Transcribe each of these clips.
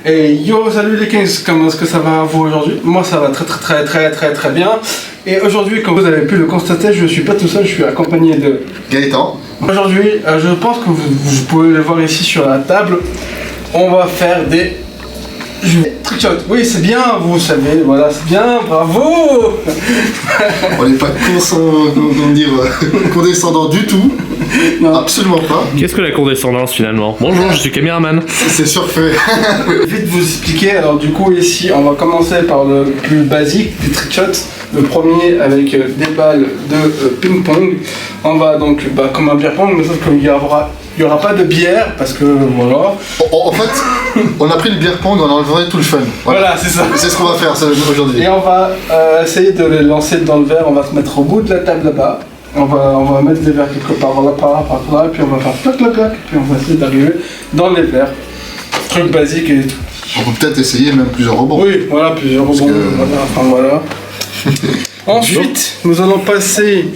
Et yo, salut les Kings, comment est-ce que ça va vous aujourd'hui? Moi ça va très bien. Et aujourd'hui, comme vous avez pu le constater, je suis pas tout seul, je suis accompagné de Gaëtan. Aujourd'hui, je pense que vous pouvez le voir ici sur la table, on va faire des trickshots. Oui, c'est bien, vous savez, voilà, c'est bien, bravo. On n'est pas condescendant du tout. Non. Absolument pas. Qu'est-ce que la condescendance finalement? Bonjour, je suis caméraman. C'est surfait. Vite vous expliquer, alors du coup ici on va commencer par le plus basique des trickshots. Le premier avec des balles de ping-pong. On va donc, comme un beer pong, mais sauf qu'il n'y aura pas de bière parce que voilà. En fait, on a pris le beer pong, on a enlevé tout le fun. Voilà, c'est ça. C'est ce qu'on va faire aujourd'hui. Et on va essayer de les lancer dans le verre. On va se mettre au bout de la table là-bas. On va mettre les verres quelque part là, par là, et puis on va faire clac, et puis on va essayer d'arriver dans les verres. Truc basique et tout. On peut peut-être essayer même plusieurs rebonds. Oui, voilà, plusieurs rebonds. Voilà. Ensuite, nous allons passer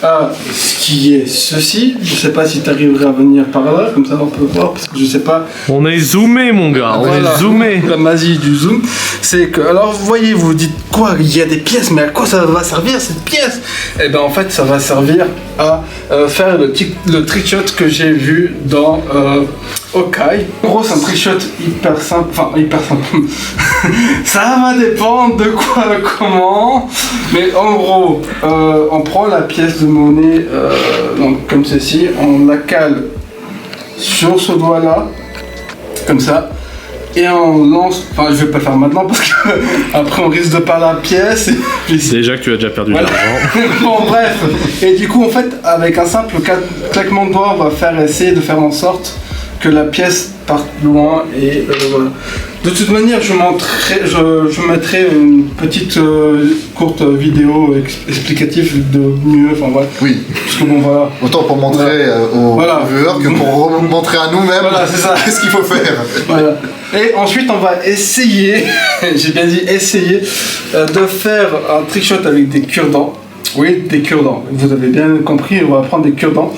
à ce qui est ceci. Je sais pas si tu arriverais à venir par là, comme ça on peut voir, parce que je sais pas. On est zoomé mon gars, on est zoomé. La magie du zoom, c'est que, alors vous voyez, vous dites quoi, il y a des pièces, mais à quoi ça va servir cette pièce? Et ben en fait ça va servir à faire le trickshot que j'ai vu dans Hawkeye. En gros c'est un trickshot hyper simple, ça va dépendre de quoi, comment, mais en gros on prend la pièce de monnaie donc comme ceci, on la cale sur ce doigt là, comme ça, et on lance, enfin je vais pas le faire maintenant parce que après on risque de perdre la pièce. Déjà que tu as déjà perdu de l'argent. Bon bref, et du coup en fait avec un simple claquement de doigts on va essayer de faire en sorte que la pièce parte loin et voilà. De toute manière je mettrai une petite courte vidéo explicative de mieux, enfin voilà. Oui. Parce que bon voilà. Autant pour montrer aux viewers que pour montrer à nous-mêmes qu'est-ce qu'il faut faire. Voilà. Et ensuite on va essayer, j'ai bien dit essayer, de faire un trickshot avec des cure-dents. Oui, des cure-dents. Vous avez bien compris, on va prendre des cure-dents.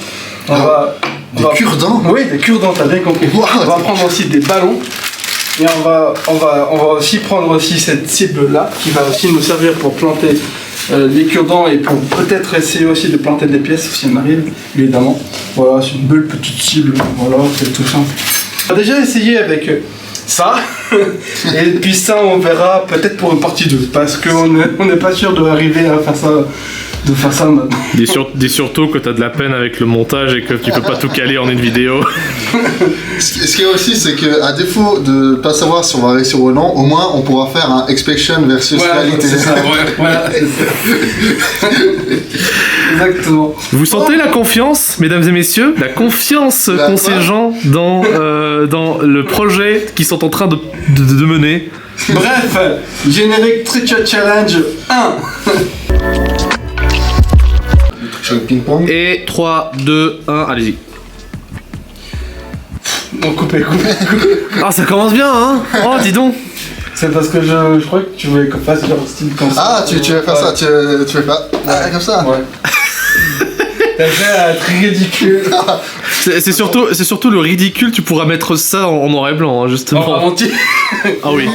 Des cure-dents? Oui, des cure-dents, t'as bien compris. Wow. On va prendre aussi des ballons. Et on va aussi prendre aussi cette cible là qui va aussi nous servir pour planter les cure-dents et pour peut-être essayer aussi de planter des pièces si on arrive, évidemment. Voilà, c'est une belle petite cible, voilà, c'est tout simple. On va déjà essayer avec ça, et puis ça on verra peut-être pour une partie 2, parce qu'on n'est pas sûr d'arriver à faire ça. De faire ça maintenant. Dis surtout que t'as de la peine avec le montage et que tu peux pas tout caler en une vidéo. Ce qu'il y a aussi, c'est qu'à défaut de pas savoir si on va réussir ou non, au moins on pourra faire un expectation versus réalité. C'est ça, voilà. Exactement. Vous sentez la confiance, mesdames et messieurs? La confiance qu'ont ces gens dans le projet qu'ils sont en train de mener. Bref, générique Trickshot Challenge 1. Ping-pong. Et 3, 2, 1, allez-y. Non, coupez. Ah, ça commence bien, hein? Oh, dis donc. C'est parce que je crois que tu voulais qu'on fasse genre style comme ça. Ah, tu veux faire ça, tu veux pas comme ça? Ouais. T'as fait un truc ridicule. C'est surtout le ridicule, tu pourras mettre ça en noir et blanc, hein, justement. En entier. Ah oui.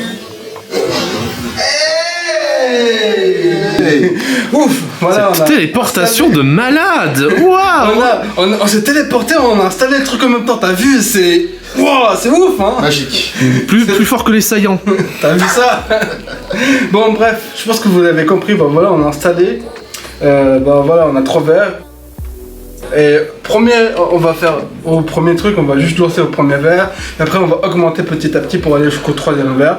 Ouf, voilà. Cette téléportation de malade. Waouh. On s'est téléporté, on a installé le truc en même temps. T'as vu, c'est c'est ouf, hein. Magique. Plus fort que les saillants. T'as vu ça? Bon, bref, je pense que vous l'avez compris. Voilà, on a installé. Voilà, on a 3 verres. Et on va faire au premier truc, on va juste lancer au premier verre. Et après, on va augmenter petit à petit pour aller jusqu'au 3e verre.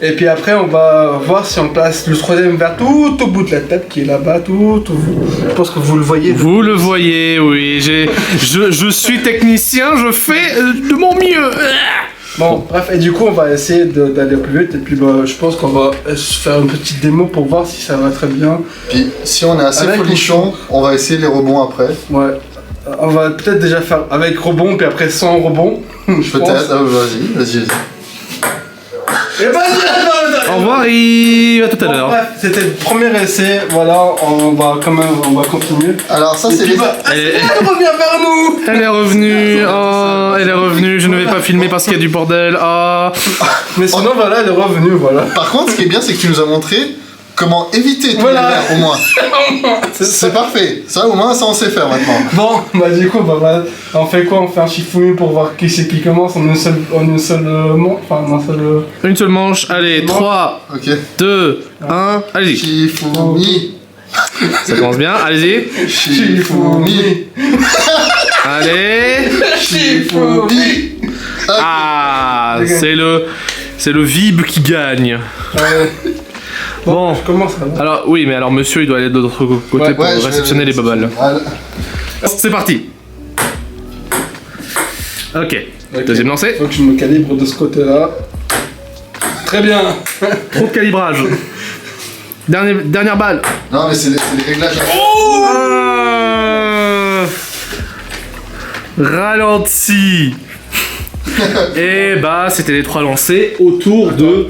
Et puis après, on va voir si on place le 3e verre tout au bout de la tête qui est là-bas, tout au bout. Je pense que vous le voyez. Vous le voyez, oui. Je suis technicien, je fais de mon mieux. Bon, bref, et du coup, on va essayer d'aller plus vite. Et puis, je pense qu'on va faire une petite démo pour voir si ça va très bien. Puis, si on est assez folichon, on va essayer les rebonds après. Ouais. On va peut-être déjà faire avec rebond, puis après sans rebond. Peut-être, vas-y. Et bah, Au revoir et à tout à l'heure. Bref, c'était le premier essai, voilà, on va continuer. Alors ça Et c'est puis, les... elle revient vers nous. Elle est revenue, oh, elle est revenue, je ne vais pas filmer parce qu'il y a du bordel, oh. Mais sinon, voilà, elle est revenue, voilà. Par contre, ce qui est bien, c'est que tu nous as montré comment éviter tous Voilà. les verres, au moins. C'est parfait. Ça, au moins, ça, on sait faire maintenant. Bon, bah du coup, bah, on fait quoi? On fait un Shifumi pour voir qui c'est qui commence en une seule Une seule manche, allez, 3, Ok. 2, 1, allez-y. Shifumi. Ça commence bien, allez-y. Shifumi. Allez. Shifumi. Ah, c'est le Vib qui gagne. Bon, je commence alors. alors oui, mais alors monsieur, il doit aller de l'autre côté Ouais, pour Ouais, je vais- réceptionner les babales. Voilà. C'est parti. Ok, Ok. deuxième lancée. Faut que je me calibre de ce côté-là. Très bien. Trop de calibrage. Dernière balle. Non, mais c'est les réglages. Ah, ralenti. Et bah, c'était les 3 lancés autour de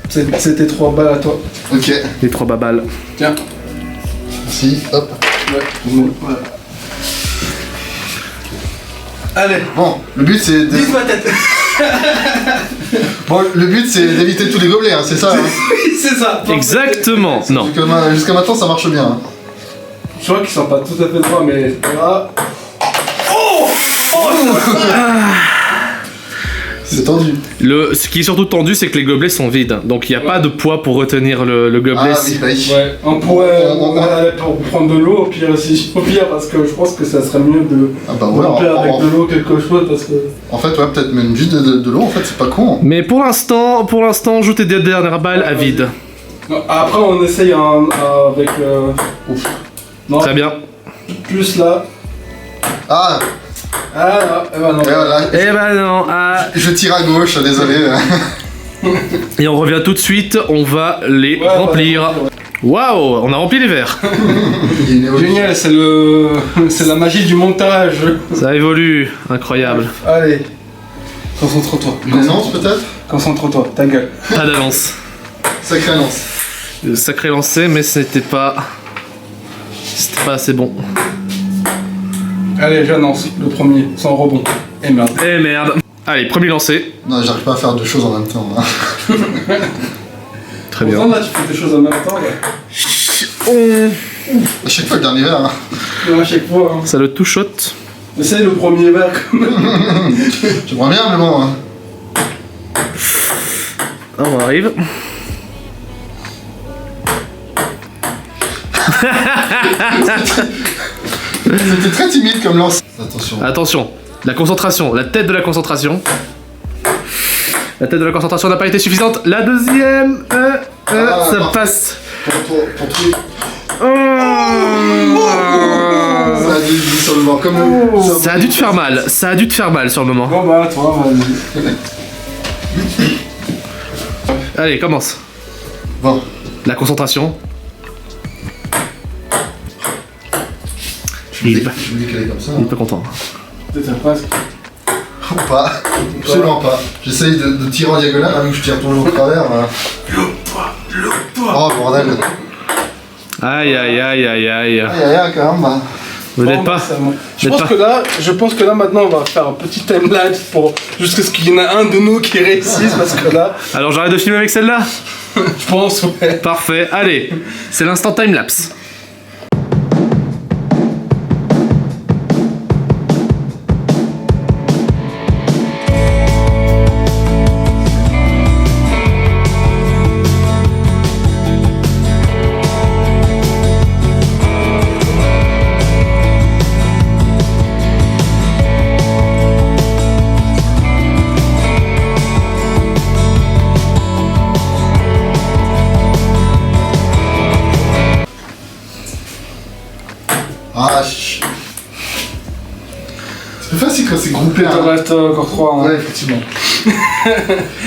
C'était 3 balles à toi. Ok. les 3 babales. Tiens. Merci. Hop. Ouais. Voilà. Allez. Bon, le but c'est Vise ma tête. bon, le but c'est d'éviter tous les gobelets, hein, c'est ça. Hein. Oui, c'est ça. Exactement. Non. Jusqu'à maintenant, ça marche bien. Hein. Je crois qu'ils sont pas tout à fait droits, mais là. C'est tendu. Ce qui est surtout tendu, c'est que les gobelets sont vides. Donc il n'y a pas de poids pour retenir le gobelet. Ah oui, bah oui. Ouais, on pourrait aller pour prendre de l'eau au pire, parce que je pense que ça serait mieux de Ah bah voilà. remplir avec de l'eau quelque chose parce que. En fait, ouais, peut-être même juste de l'eau, en fait, c'est pas con. Mais pour l'instant, joue tes dernières balles à vide. Non, après on essaye avec. Ouf. Non, Très bien. plus là. Ah, Ah là, eh ben non. et voilà. Eh ben non. Ah. Je tire à gauche, désolé. Et on revient tout de suite. On va les Ouais, remplir. ouais. Waouh, on a rempli les verres. Il y a une évolution. Génial, c'est la magie du montage. Ça évolue. Incroyable. Allez, concentre-toi. Une annonce, peut-être. Concentre-toi, ta gueule. Pas d'avance. Sacrée annonce. Sacré lancé, mais c'était pas assez bon. Allez, j'annonce le premier, sans rebond. Et merde. Eh merde. Allez, premier lancé. Non, j'arrive pas à faire deux choses en même temps. Hein. Très bien. Pourtant, là, tu fais des choses en même temps. Là. À chaque fois, le dernier verre. Hein. Ouais, à chaque fois. Hein. Ça le touchote. Essaye le premier verre quand même. J'aimerais bien, mais bon. Hein. On arrive. C'était très timide comme lance. Attention. Attention, la concentration, la tête de la concentration. La tête de la concentration n'a pas été suffisante. La deuxième, ça parfait. passe. Pour tout. Oh. Ça a dû sur le bord. Comme Ça a dû te faire mal. Ça a dû te faire mal sur le moment. Bon bah, toi, vas-y. Allez, commence. Bon. La concentration. Il est pas, Je me dis qu'elle est comme ça. il est pas content. Peut-être presque. Ou pas. Absolument pas. J'essaye de tirer en diagonale, hein, vu que je tire toujours au travers. Loupe-toi. Oh bordel. Aïe aïe aïe aïe aïe. Aïe aïe aïe, quand même. Bah. Vous n'êtes Bon, pas. bah, c'est bon. Je N'êtes pense que là maintenant on va faire un petit timelapse pour jusqu'à ce qu'il y en ait un de nous qui réussisse parce que là, Alors j'arrête de filmer avec celle-là. je pense ouais. Parfait. Allez, c'est l'instant timelapse. Ah, c'est plus facile quand c'est groupé. Il te Hein. reste encore 3. Ouais, effectivement.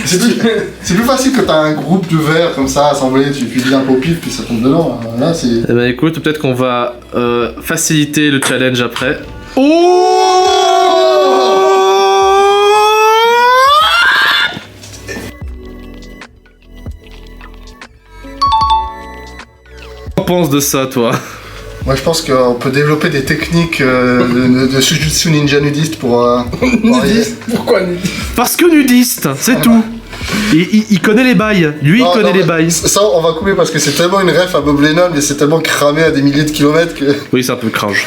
c'est plus facile quand t'as un groupe de verres comme ça à s'envoyer, tu dis un peu au pif puis ça tombe dedans. Là, c'est. Eh ben écoute, peut-être qu'on va faciliter le challenge après. penses de ça, toi? Moi je pense qu'on peut développer des techniques de Shujutsu ninja nudiste pour arriver. Nudiste. Pourquoi nudiste? Parce que nudiste, c'est tout. Il connaît les bails. Lui, Non, il connaît non, les mais bails. Ça, on va couper parce que c'est tellement une ref à Bob Lennon et c'est tellement cramé à des milliers de kilomètres Oui, c'est un peu cringe.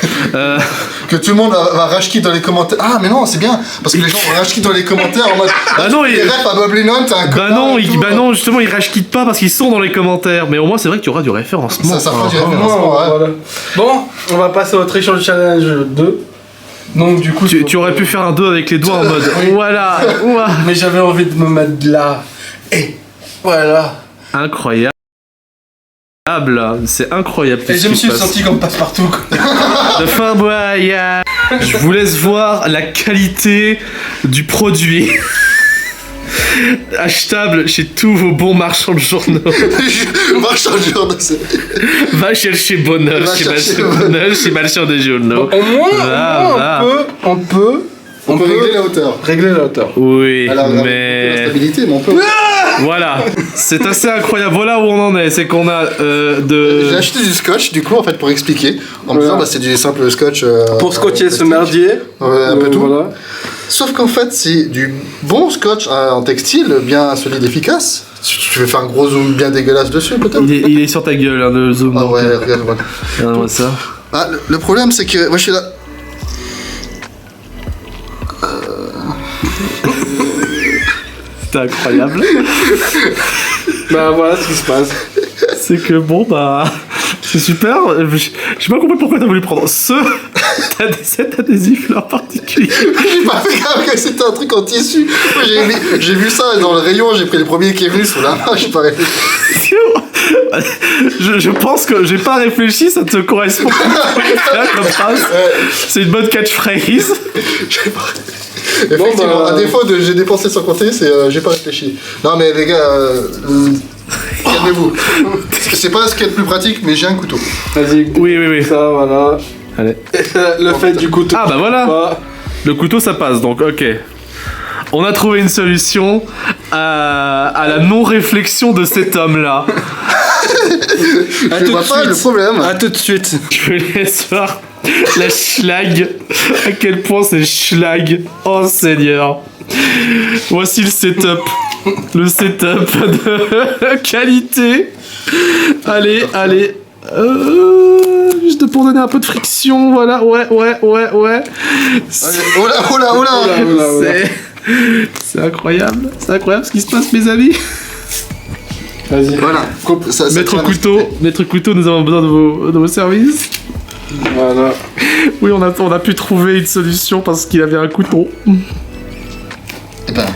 que tout le monde va rage-kit dans les commentaires. Ah, mais non, c'est bien parce que les gens vont rage-kit dans les commentaires en mode. Bah non, les refs à Bob Lennon, t'as un Bah connard non, et tout, bah non, justement, ils rage-quittent pas parce qu'ils sont dans les commentaires. Mais au moins, c'est vrai qu'il y aura du référencement. Ça fera du Bon, référencement, ouais. voilà. Bon, on va passer au Trichon Challenge 2. Donc du coup... Tu aurais pu faire un 2 avec les doigts en mode. Oui. Voilà. Ouah. Mais j'avais envie de me mettre là. Et voilà. Incroyable. C'est incroyable. Et ce je me qui suis se passe. senti comme passe-partout. Quoi. De fin voyage. Je vous laisse voir la qualité du produit. Achetable chez tous vos bons marchands de journaux. Marchand de journaux, c'est. Va chercher bonheur Va chez chercher bonheur chez marchand de journaux. Au moins, Va. on peut régler la hauteur. régler la hauteur. Oui, Alors, la mais stabilité, mais on peut. voilà, c'est assez incroyable. Voilà où on en est, c'est qu'on a J'ai acheté du scotch, du coup, en fait, pour expliquer. En me disant, bah, c'est du simple scotch. Pour scotcher ce plastique. merdier. Un peu tout. Voilà. Sauf qu'en fait, c'est du bon scotch en textile, bien solide, efficace. Tu veux faire un gros zoom bien dégueulasse dessus, peut-être. il est sur ta gueule, hein, le zoom. Ah donc, ouais, regarde, voilà. regarde-moi ça. Ah, le problème, c'est que moi, je suis là. C'est incroyable. Bah voilà ce qui se passe. C'est que bon, bah. C'est super. J'ai pas compris pourquoi t'as voulu prendre cet adhésif-là en particulier. J'ai pas fait grave que c'était un truc en tissu. Moi, j'ai vu ça dans le rayon, j'ai pris le premier qui est venu sous la main, j'ai pas réfléchi. Je pense que j'ai pas réfléchi, ça te correspond comme phrase. C'est une bonne catchphrase. Effectivement, bah, à défaut de j'ai dépensé sans compter, c'est j'ai pas réfléchi. Non mais les gars, calmez-vous. Parce que c'est pas ce qui est le plus pratique, mais j'ai un couteau. Vas-y. Oui. Ça, voilà. Allez. Le fait du couteau. Ah bah voilà. Le couteau ça passe donc ok. On a trouvé une solution à la non-réflexion de cet homme-là. Je vois pas le problème. A tout de suite. Je laisse voir la schlag. À quel point c'est schlag. Oh Seigneur. Voici le setup. Le setup de qualité. Allez. Juste pour donner un peu de friction, voilà, ouais. Allez, oh là. C'est incroyable ce qui se passe, mes amis. Vas-y. Voilà. Ça Maître tient couteau, nous avons besoin de vos services. Voilà. Oui, on a pu trouver une solution parce qu'il avait un couteau. Eh ben,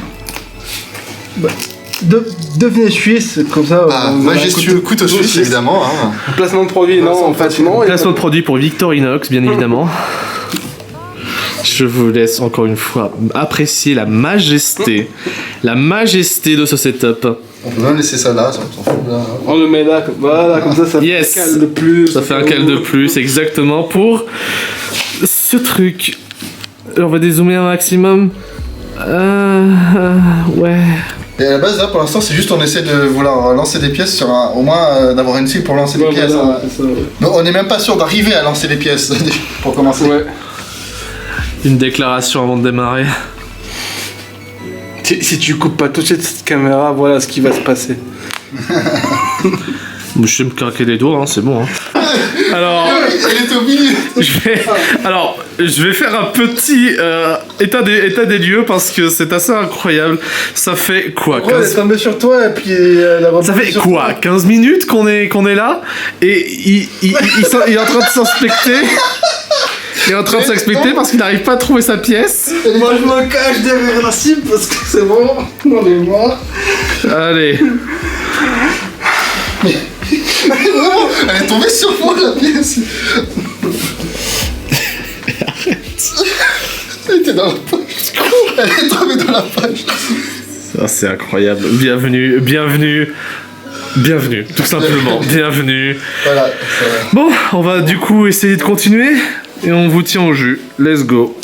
Devenez suisse, comme ça. majestueux couteau suisse, évidemment. Hein. Placement de produit, non, en fait, non. Placement de produit pour Victorinox, bien évidemment. Je vous laisse encore une fois apprécier la majesté de ce setup. On peut même laisser ça là, ça s'en fout bien. On le met là, voilà, comme ça Yes. fait un cal de plus. Ça fait un cal de plus, exactement, pour ce truc. On va dézoomer un maximum. Ouais. Et à la base, là, pour l'instant, c'est juste on essaie de vouloir lancer des pièces sur un. Au moins d'avoir une cible pour lancer des pièces. Voilà, Hein. c'est ça, ouais. Donc on n'est même pas sûr d'arriver à lancer des pièces pour commencer. Ouais. Une déclaration avant de démarrer. Si tu coupes pas tout de suite cette caméra, voilà ce qui va se passer. Je sais me craquer les doigts, hein, c'est bon. Hein. Alors, Elle est au milieu. je vais faire un petit état des lieux parce que c'est assez incroyable. Ça fait quoi, Ouais, elle est tombée sur toi et puis elle a rebondi Ça fait sur quoi, toi. 15 minutes qu'on est là et il est en train de s'inspecter. Il est en train de s'inspecter parce qu'il n'arrive pas à trouver sa pièce. Moi je me cache derrière la cible parce que c'est bon, on est mort. Allez. Vraiment, elle est tombée sur moi la pièce. Elle était dans la poche. Elle est tombée dans la poche. Ah, c'est incroyable. Bienvenue, tout simplement. Bienvenue. Voilà. Ça va. Bon, on va du coup essayer de continuer et on vous tient au jus. Let's go.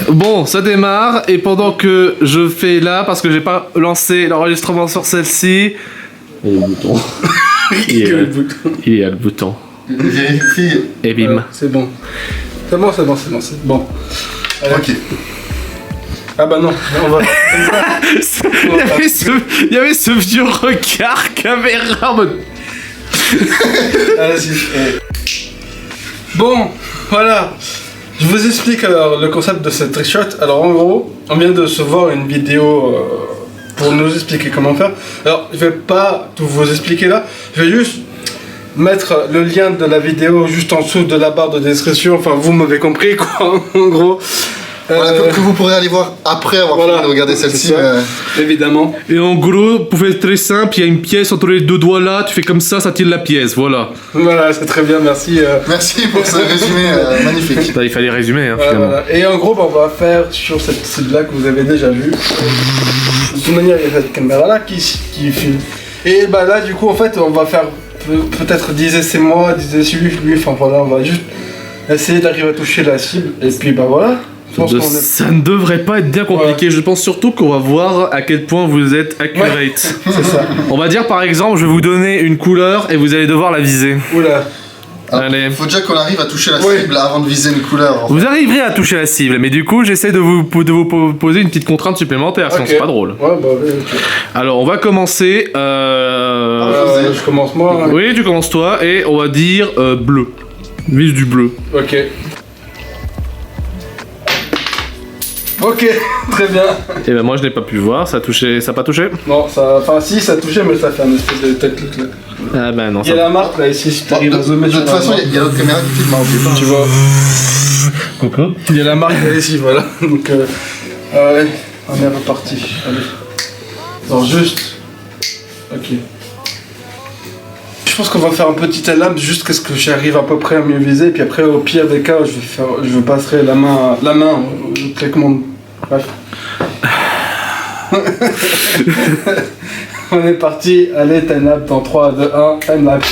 Bon, ça démarre et pendant que je fais là, parce que j'ai pas lancé l'enregistrement sur celle-ci. Et le bouton. Il est Que là. le bouton. Il est là le bouton. Vérifie. Et bim. Voilà, c'est bon. C'est bon, c'est bon, c'est bon, c'est bon. Allez. Ok. Ah bah non, on va. Il y avait ce vieux regard caméra en mode. Allez-y. Bon, voilà. Je vous explique alors le concept de cette trick shot. Alors en gros, on vient de se voir une vidéo pour nous expliquer comment faire. Alors je vais pas tout vous expliquer là. Je vais juste mettre le lien de la vidéo juste en dessous de la barre de description. Enfin, vous m'avez compris quoi, en gros. Voilà, que vous pourrez aller voir après avoir voilà. fini de regarder celle-ci. c'est ça. Évidemment. Et en gros, pour faire très simple, il y a une pièce entre les deux doigts là, tu fais comme ça tire la pièce, voilà. Voilà, c'est très bien, merci. Merci pour ce résumé magnifique. Bah, il fallait résumer, hein, Voilà, finalement. voilà. Et en gros, bah, on va faire sur cette cible-là que vous avez déjà vue. De toute manière, il y a cette caméra-là qui filme. Et bah là, du coup, en fait, on va faire peut-être 10 essais moi, 10 essais lui. Enfin voilà, on va juste essayer d'arriver à toucher la cible. Et puis bah voilà. Je pense qu'on est... Ça ne devrait pas être bien compliqué. Je pense surtout qu'on va voir à quel point vous êtes accurate. C'est ça. On va dire par exemple, je vais vous donner une couleur et vous allez devoir la viser. Oula. Allez. Faut déjà qu'on arrive à toucher la Oui. cible avant de viser une couleur. en fait. Vous arriverez à toucher la cible, mais du coup, j'essaie de vous poser une petite contrainte supplémentaire, sinon Ok. c'est pas drôle. Ouais, bah oui, ok. Alors, on va commencer. Je commence moi. Hein. Oui, tu commences toi, et on va dire bleu. Vise du bleu. Ok. Ok, très bien. Et ben moi, je n'ai pas pu voir, ça a touché, ça a pas touché. Non, ça. Enfin, si, ça touchait, mais ça fait un espèce de tête là. Ah ben non. Il y a Ça... la marque là ici, si Bon, t'arrives à zoomer de sur toute la façon, marque. il y a l'autre caméra qui filme, hein, oublie pas. Tu vois. Coucou. Il y a la marque là ici, voilà. Donc, ouais, on est reparti. Allez. Alors, juste. Ok. Je pense qu'on va faire un petit alarme jusqu'à ce que j'arrive à peu près à mieux viser. Puis après, au pire des cas, je passerai la main au claquement. Bref. On est parti. Allez, time lap dans 3, 2, 1, time lap.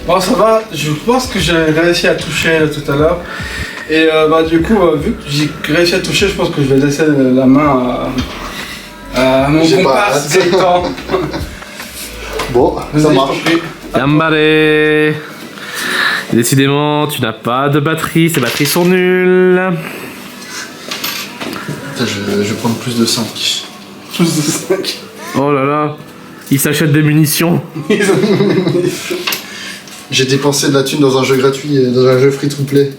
Bon, ça va, je pense que j'ai réussi à toucher tout à l'heure. Et bah, du coup, vu que j'ai réussi à toucher, je pense que je vais laisser la main à mon J'ai pas comparse hâte. Gaëtan. Bon, Vous ça avez marche. compris. Yambare. Décidément, tu n'as pas de batterie, ces batteries sont nulles. Putain, je vais prendre plus de 5. Plus de 5. Oh là là, il s'achète des munitions. J'ai dépensé de la thune dans un jeu gratuit, dans un jeu free to play.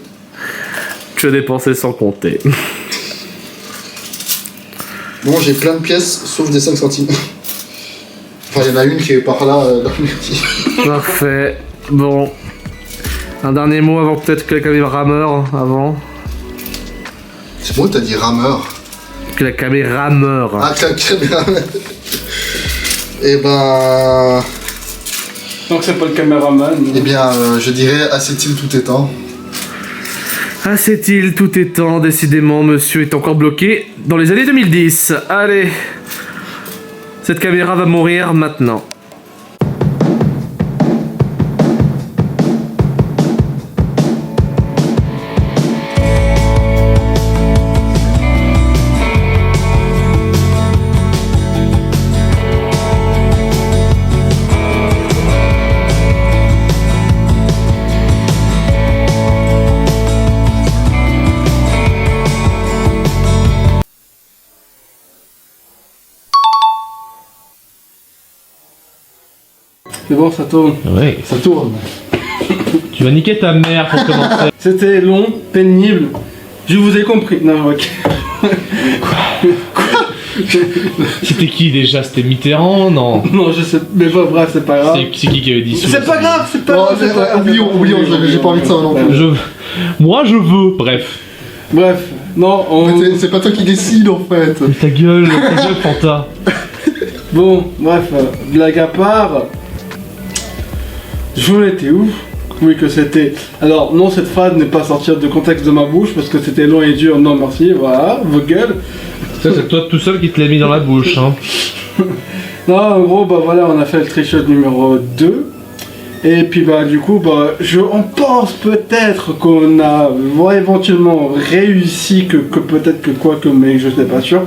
Tu as dépensé sans compter. Bon, j'ai plein de pièces, sauf des 5 centimes. Enfin, il y en a une qui est par là, dans le métier. Parfait. Bon. Un dernier mot avant peut-être quelqu'un des rameurs avant. C'est bon, t'as dit rameur. Que la caméra meurt. Ah, caméra. Et ben. Donc c'est pas le caméraman. Eh bien, je dirais assez-il tout étant. Ah, cette île, tout étant, décidément, monsieur est encore bloqué dans les années 2010. Allez, cette caméra va mourir maintenant. C'est bon, ça tourne. Ouais. Ça tourne. Tu vas niquer ta mère pour commencer. C'était long, pénible. Je vous ai compris. Non, ok. C'était qui déjà? C'était Mitterrand? Non. Non, je sais. Mais bon, bref, c'est pas grave. C'est qui avait dit ça? C'est pas grave, c'est pas Non, grave. c'est pas grave. oublions, j'ai pas envie de ça non plus. Moi je veux. Bref. Bref, non, on. C'est pas toi qui décide en fait. Mais ta gueule, Fanta. Bon, bref, blague à part. J'en étais où? Oui, que c'était. Alors, non, cette phrase n'est pas sortie de contexte de ma bouche parce que c'était long et dur. Non, merci, voilà, vos gueules. Ça, c'est toi tout seul qui te l'as mis dans la bouche, hein. Non, en gros, bah voilà, on a fait le trichot numéro 2. Et puis, bah, du coup, bah, on pense peut-être qu'on a éventuellement réussi, que peut-être que quoi que, mais je sais pas sûr.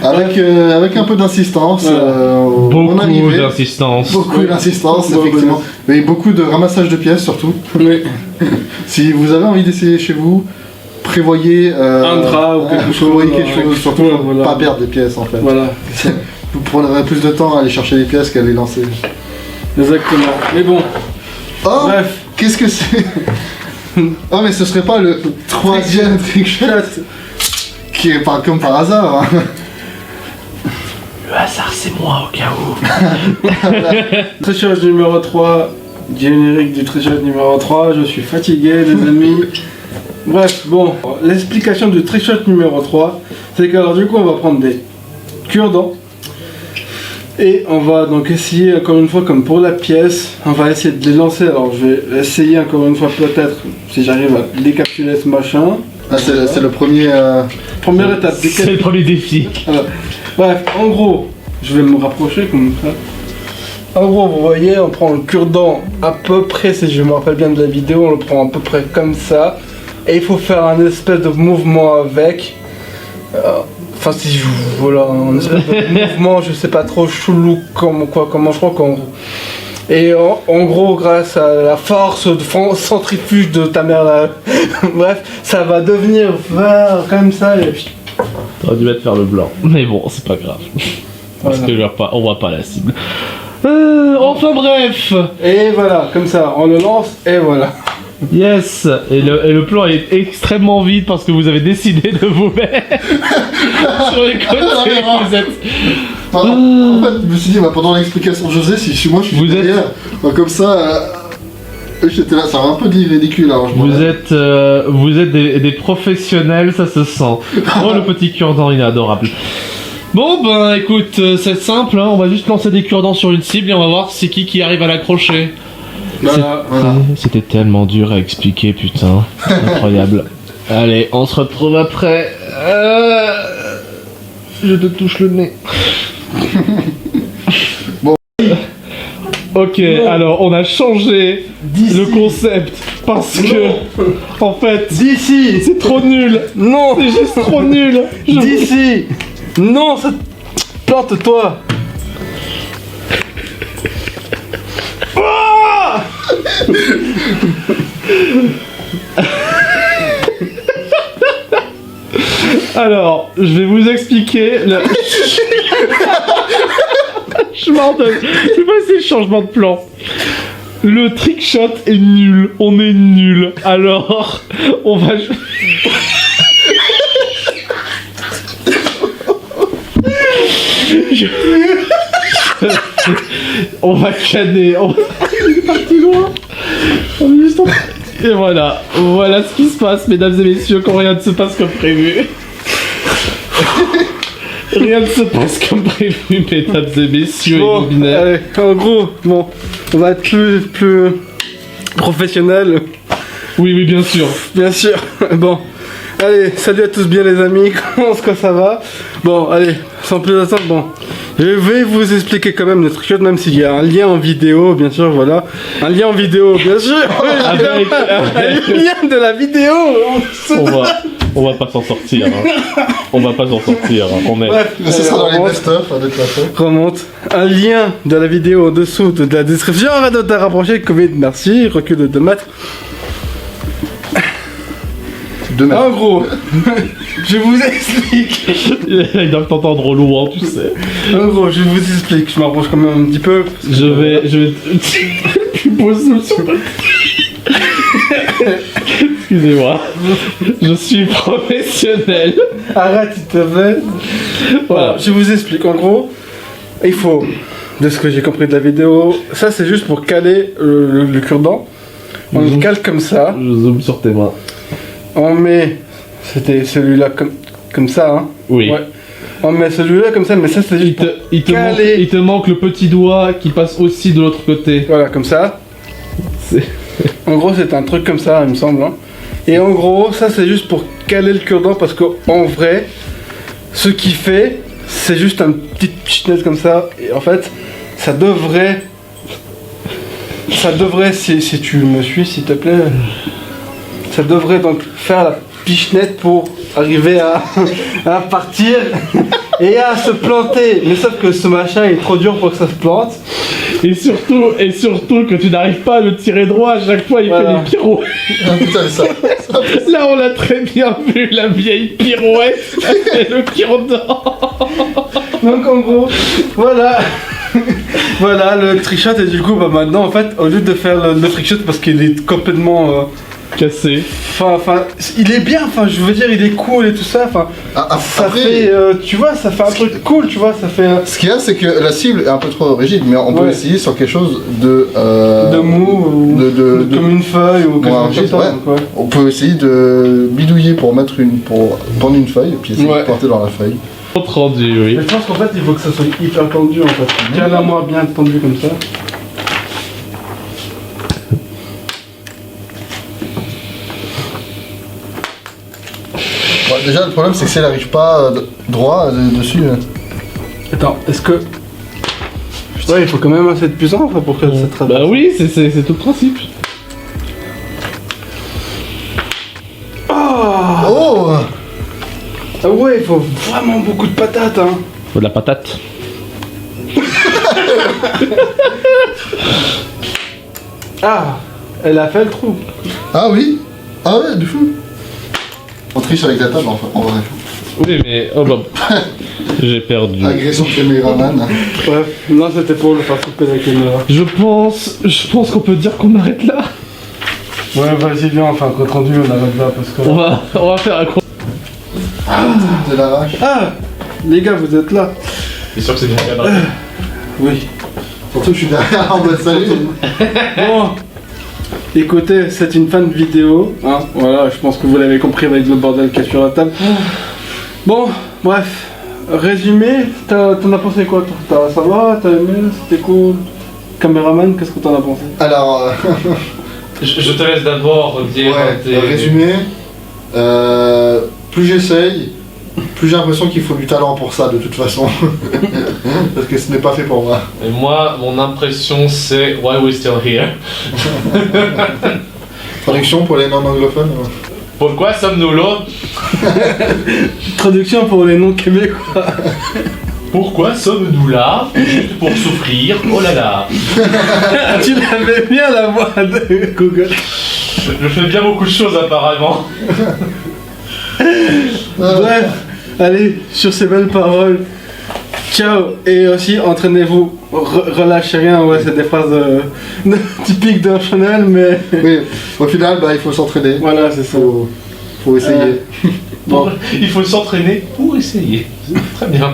Avec un peu d'insistance, on arrivait. Beaucoup d'insistance. Beaucoup d'insistance, Ouais, effectivement. Mais beaucoup de ramassage de pièces surtout. Oui. Si vous avez envie d'essayer chez vous, prévoyez Un drap ou quelque chose. prévoyez quelque chose, surtout pour voilà. pas perdre des pièces en fait. Voilà. Vous prendrez plus de temps à aller chercher les pièces qu'à les lancer. Exactement. Mais bon, Oh, bref. qu'est-ce que c'est? Oh, mais ce serait pas le troisième trickshot qui est pas comme par hasard. Hein. Le hasard, c'est moi au cas où. Trichage numéro 3, générique du trichage numéro 3, je suis fatigué les amis. Bref, bon, l'explication du trichage numéro 3, c'est qu'alors du coup on va prendre des cure-dents et on va donc essayer encore une fois comme pour la pièce, on va essayer de les lancer. Alors je vais essayer encore une fois peut-être si j'arrive à décapsuler ce machin. Ah, c'est le premier. Première étape, C'est le premier défi. Voilà. Bref, en gros, je vais me rapprocher comme ça. En gros, vous voyez, on prend le cure-dent à peu près, si je me rappelle bien de la vidéo, on le prend à peu près comme ça. Et il faut faire un espèce de mouvement avec. Enfin, si je. Voilà, un espèce de mouvement, je sais pas trop, chelou, comment je crois qu'on. Et en gros, grâce à la force de centrifuge de ta mère là, bref, ça va devenir vert comme ça et puis. T'aurais dû mettre faire le blanc. Mais bon, c'est pas grave. Parce Voilà. que on voit pas la cible. Enfin bref. Et voilà, comme ça, on le lance et voilà. Yes. Et le plan est extrêmement vide parce que vous avez décidé de vous mettre sur les côtés. Vous êtes... En fait, je me suis dit, bah, pendant l'explication de José, si moi je suis Vous êtes- derrière, bah, comme ça, j'étais là, ça va un peu dit ridicule. Alors, Vous êtes des professionnels, ça se sent. Oh, le petit cure-dent, il est adorable. Bon, ben écoute, c'est simple, hein, on va juste lancer des cure-dents sur une cible et on va voir c'est qui arrive à l'accrocher. Voilà. Voilà. C'était tellement dur à expliquer, putain. Incroyable. Allez, on se retrouve après. Je te touche le nez. Bon. Ok, alors on a changé le concept parce que, en fait, D'ici. c'est trop nul. Non. C'est juste trop nul. D'ici. Non, ça... plante-toi. Ah. Alors, je vais vous expliquer le... Je vais pas essayer le changement de plan. Le trick shot est nul. On est nul. Alors, on va... On va canner. Il est parti loin. On est juste en... Et voilà. Voilà ce qui se passe, mesdames et messieurs, quand rien ne se passe comme prévu. Rien ne se passe comme prévu, mesdames et messieurs, Bon, immobiliers. allez, en gros, bon, on va être plus professionnel. Oui, oui, bien sûr. Bien sûr. Bon. Allez, salut à tous bien les amis, comment est-ce que ça va? Bon, allez, sans plus attendre, bon. Je vais vous expliquer quand même le trick shot, même s'il y a un lien en vidéo, bien sûr, voilà. Un lien en vidéo, bien sûr. Avec- Un lien de la vidéo. On va pas s'en sortir. Hein. On va pas s'en sortir. Hein. On est. Bref, Mais ce sera dans les remonte, best-of, de toute façon. remonte. Un lien de la vidéo en dessous de la description. Arrête de te rapprocher, Covid, merci. Recul de 2 mètres. 2 mètres. En gros, je vous explique. Ils doivent t'entendre au loin, tu sais. En gros, je vous explique. Je m'approche quand même un petit peu. Je vais. Tu poses sur le. Excusez-moi. Je suis professionnel. Arrête, s'il te plaît. Voilà, je vous explique. En gros, il faut, de ce que j'ai compris de la vidéo, ça c'est juste pour caler le cure-dent. On le cale comme ça. Je zoome sur tes mains. On met, c'était celui-là comme ça, hein. Oui. Ouais. On met celui-là comme ça, mais ça c'est juste pour Il caler. te manque le petit doigt qui passe aussi de l'autre côté. Voilà, comme ça. C'est- En gros, c'est un truc comme ça, il me semble. Hein. Et en gros, ça c'est juste pour caler le cure-dent parce qu'en vrai, ce qu'il fait, c'est juste un petit pichenette comme ça. Et en fait, ça devrait, si tu me suis, s'il te plaît, ça devrait donc faire la pichenette pour arriver à partir et à se planter. Mais sauf que ce machin est trop dur pour que ça se plante. Et surtout que tu n'arrives pas à le tirer droit à chaque fois, il Voilà. fait des pirouettes. Ah putain, ça. Là, on l'a très bien vu, la vieille pirouette et le cure-dent. Donc en gros, voilà. Voilà le trickshot et du coup bah maintenant en fait au lieu de faire le trickshot parce qu'il est complètement Cassé. enfin il est bien, enfin je veux dire il est cool et tout ça, enfin ça Après, fait tu vois ça fait un truc cool, tu vois, ça fait ce qu'il y a, c'est que la cible est un peu trop rigide, mais on peut Ouais. essayer sur quelque chose de. de mou ou de- comme une feuille ou quelque chose rigide, comme ça. ouais. Donc, ouais. On peut essayer de bidouiller pour prendre une feuille et puis essayer Ouais. de porter dans la feuille. Compte rendu, oui. Mais je pense qu'en fait il faut que ça soit hyper tendu en fait. Tiens la moi bien tendu comme ça. Bon, déjà, le problème, c'est que si elle n'arrive pas droit dessus. Attends, est-ce que ouais, il faut quand même assez de puissance hein, pour que ça traverse. Bah oui, c'est tout le principe. Oh Ah ouais, il faut vraiment beaucoup de patates hein. Faut de la patate. Ah, elle a fait le trou. Ah oui. Ah ouais, du fou. On triche avec la table, enfin, en vrai. Oui, mais. Oh bah. J'ai perdu. Agression caméraman. Bref, non, c'était pour le faire couper la caméra. Je pense qu'on peut dire qu'on arrête là. Ouais, vas-y, viens, enfin, compte rendu, on arrête là parce que. On va faire un gros. De l'arrache. Ah, les gars, vous êtes là. C'est sûr que c'est bien cadré. Oui. Surtout que je suis derrière en mode salut. Bon, écoutez, c'est une fin de vidéo, hein. Voilà, je pense que vous l'avez compris avec le bordel qu'il y a sur la table. Bon, bref, résumé, t'en as pensé quoi toi? Ça va, t'as aimé, c'était cool. Caméraman, qu'est-ce que t'en as pensé? Alors, Je te laisse d'abord dire. ouais, résumé. Plus j'essaye, plus j'ai l'impression qu'il faut du talent pour ça de toute façon. Parce que ce n'est pas fait pour moi. Et moi, mon impression, c'est Why we still here? Traduction pour les non-anglophones. Pourquoi sommes-nous là? Traduction pour les noms québécois. Pourquoi sommes-nous là? Juste pour souffrir? Oh là là! Tu l'avais bien la voix de Google. Je fais bien beaucoup de choses apparemment. Bref, allez, sur ces belles paroles, ciao. Et aussi, entraînez-vous, relâchez rien, ouais, c'est des phrases typiques d'un Chanel, mais Oui, au final, bah, il faut s'entraîner. voilà, c'est ça. Faut essayer. Bon. Il faut s'entraîner pour essayer. Très bien.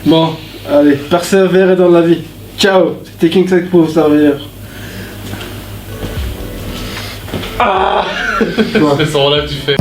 Bon, allez, persévérez dans la vie. Ciao, c'était King Sack pour vous servir. Quoi À ce moment-là, tu fais.